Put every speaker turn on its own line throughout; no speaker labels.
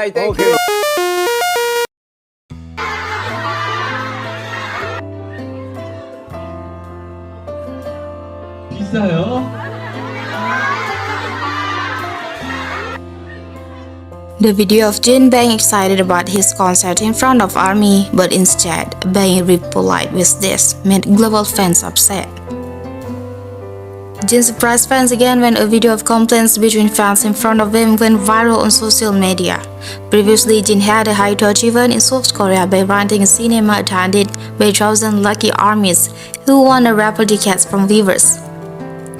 Alright, thank you.
비싸요?
The video of Jin being excited about his concert in front of army, but instead being polite with this made global fans upset. Jin surprised fans again when a video of complaints between fans in front of him went viral on social media. Previously, Jin had a high-touch event in South Korea by renting a cinema attended by 1,000 lucky armies who won a raffle tickets from viewers.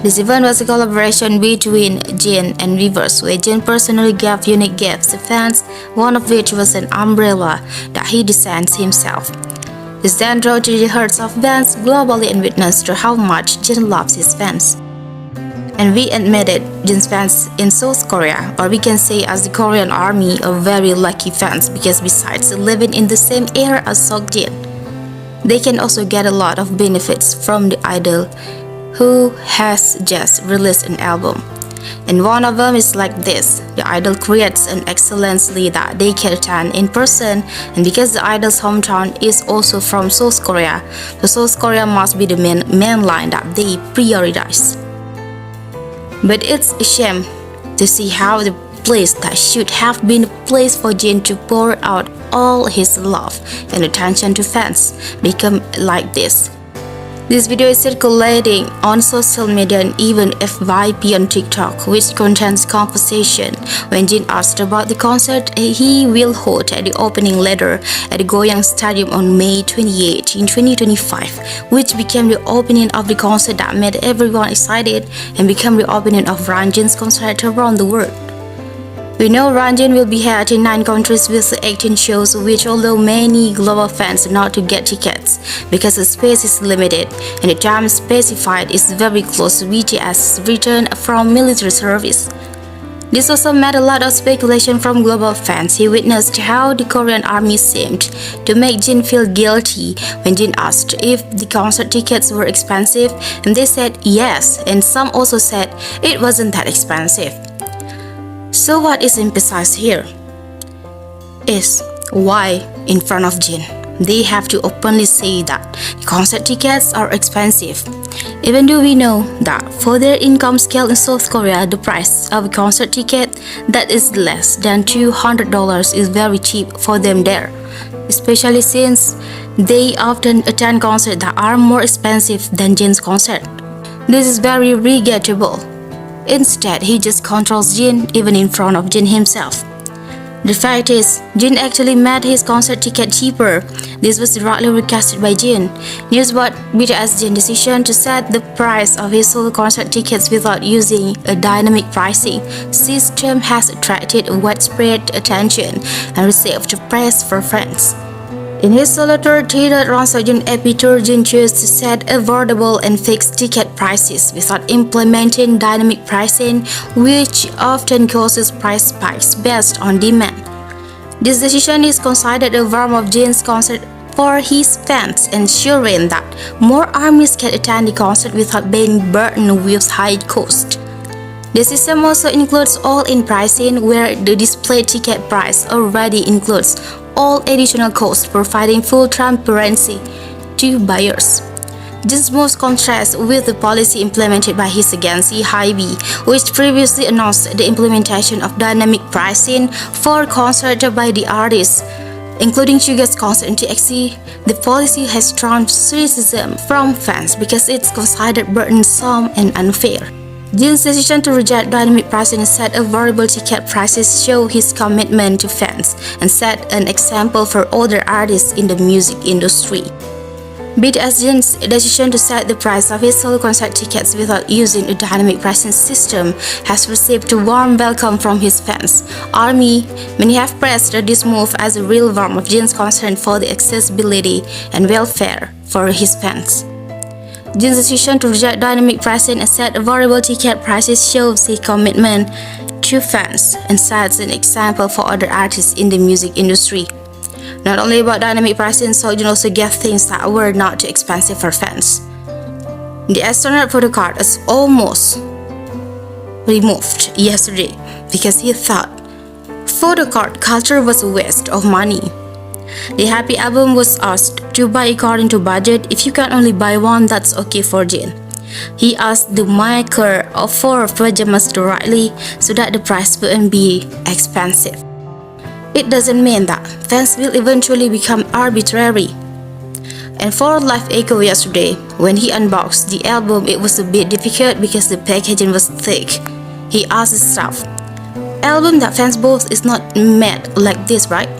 This event was a collaboration between Jin and viewers, where Jin personally gave unique gifts to fans, one of which was an umbrella that he designed himself. This then drew to the hearts of fans globally and witnessed to how much Jin loves his fans. And we admitted Jin's fans in South Korea, or we can say as the Korean army, are very lucky fans because besides living in the same era as Seokjin, they can also get a lot of benefits from the idol who has just released an album. And one of them is like this: the idol creates an excellently that they can attend in person, and because the idol's hometown is also from South Korea, so South Korea must be the main line that they prioritize. But it's a shame to see how the place that should have been a place for Jin to pour out all his love and attention to fans become like this. This video is circulating on social media and even FYP on TikTok, which contains conversation when Jin asked about the concert he will hold at the opening later at the Goyang Stadium on May 28 in 2025, which became the opening of the concert that made everyone excited and became the opening of Ranjin's concert around the world. We know Ranjin will be held in 9 countries with 18 shows, which although many global fans not to get tickets because the space is limited and the time specified is very close to BTS's return from military service. This also made a lot of speculation from global fans. He witnessed how the Korean army seemed to make Jin feel guilty when Jin asked if the concert tickets were expensive, and they said yes, and some also said it wasn't that expensive. So what is emphasized here is why in front of Jin they have to openly say that the concert tickets are expensive, even though we know that for their income scale in South Korea, the price of a concert ticket that is less than $200 is very cheap for them there, especially since they often attend concerts that are more expensive than Jin's concert. This is very regrettable. Instead, he just controls Jin even in front of Jin himself. The fact is, Jin actually made his concert ticket cheaper. This was directly requested by Jin. News about BTS Jin's decision to set the price of his solo concert tickets without using a dynamic pricing system has attracted widespread attention and received praise from fans. In his solo tour titled Ransojun Epi Tour, Jin chose to set affordable and fixed ticket prices without implementing dynamic pricing, which often causes price spikes based on demand. This decision is considered a form of Jin's concert for his fans, ensuring that more armies can attend the concert without being burdened with high cost. The system also includes all-in pricing, where the display ticket price already includes all additional costs, providing full transparency to buyers. This moves contrasts with the policy implemented by his agency Hybe, which previously announced the implementation of dynamic pricing for concerts by the artists, including Suga's concert in TXT. The policy has drawn criticism from fans because it's considered burdensome and unfair. Jin's decision to reject dynamic pricing and set a variable ticket prices show his commitment to fans and set an example for other artists in the music industry. BTS Jin's decision to set the price of his solo concert tickets without using a dynamic pricing system has received a warm welcome from his fans. Many have praised this move as a real form of Jin's concern for the accessibility and welfare for his fans. Jin's decision to reject dynamic pricing and set variable ticket prices shows his commitment to fans and sets an example for other artists in the music industry. Not only about dynamic pricing, Seokjin also gave things that were not too expensive for fans. The astronaut photo card is almost removed yesterday because he thought Photocard culture was a waste of money. The Happy album was asked to buy according to budget. If you can only buy one, that's okay for Jin. He asked the maker for pajamas directly so that the price wouldn't be expensive. It doesn't mean that fans will eventually become arbitrary. And for Live Echo yesterday, when he unboxed the album, it was a bit difficult because the packaging was thick. He asked his staff, "Album that fans bought is not made like this, right?"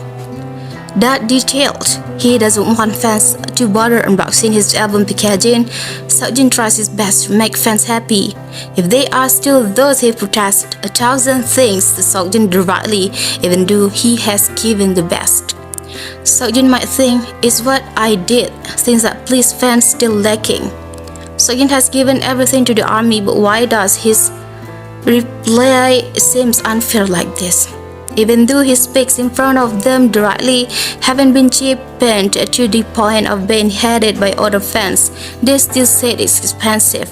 That detailed. He doesn't want fans to bother unboxing his album packaging. Seokjin tries his best to make fans happy. If they are still those who protest 1,000 things to Seokjin directly, even though he has given the best. Seokjin might think, "It's what I did, things that please fans still lacking." Seokjin has given everything to the army, but why does his reply seems unfair like this? Even though he speaks in front of them directly, haven't been cheapened to the point of being hated by other fans, they still say it's expensive.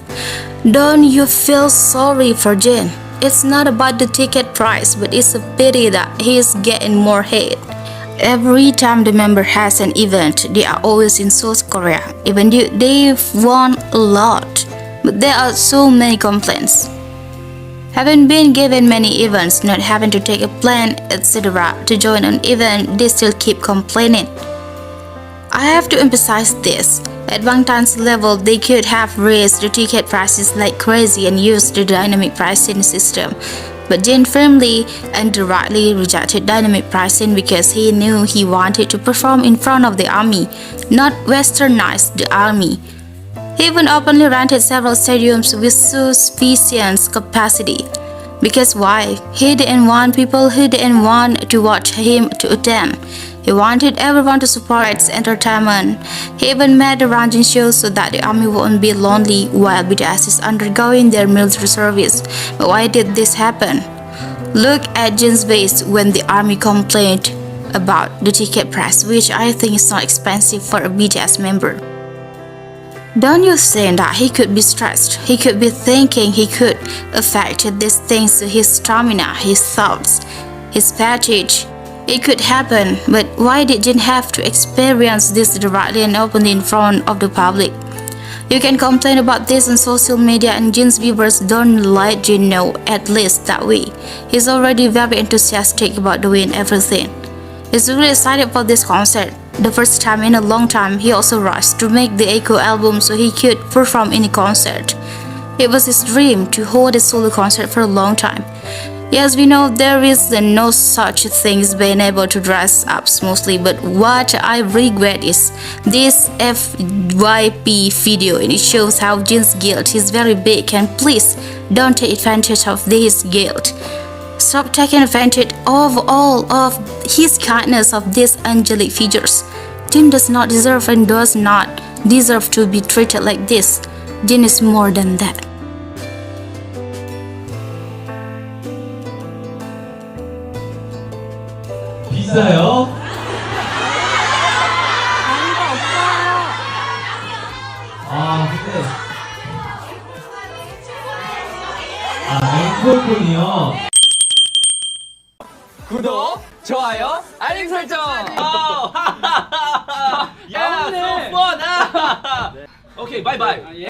Don't you feel sorry for Jin? It's not about the ticket price, but it's a pity that he is getting more hate. Every time the member has an event, they are always in South Korea, even though they've won a lot. But there are so many complaints. Haven't been given many events, not having to take a plane, etc. to join an event, they still keep complaining. I have to emphasize this. At Bangtan's level, they could have raised the ticket prices like crazy and used the dynamic pricing system. But Jin firmly and directly rejected dynamic pricing because he knew he wanted to perform in front of the army, not westernize the army. He even openly rented several stadiums with sufficient capacity. Because why? He didn't want people who didn't want to watch him to attend. He wanted everyone to support its entertainment. He even made the ranking shows so that the army wouldn't be lonely while BTS is undergoing their military service. But why did this happen? Look at Jin's face when the army complained about the ticket price, which I think is not expensive for a BTS member. Don't you think that he could be stressed? He could be thinking he could affect these things to his stamina, his thoughts, his fatigue. It could happen, but why did Jin have to experience this directly and openly in front of the public? You can complain about this on social media and Jin's viewers don't let Jin know, at least that way. He's already very enthusiastic about doing everything. He's really excited for this concert. The first time in a long time, he also rushed to make the Echo album so he could perform in a concert. It was his dream to hold a solo concert for a long time. Yes, we know there is no such thing as being able to dress up smoothly, but what I regret is this FYP video, and it shows how Jin's guilt is very big, and please don't take advantage of this guilt. Stop taking advantage of all of his kindness of these angelic figures. Jin does not deserve and does not deserve to be treated like this. Jin is more than that.
비싸요? 근데 앵콜콘이요.
구독, 좋아요, 알림 설정. 야, so fun. 오케이, 바이바이.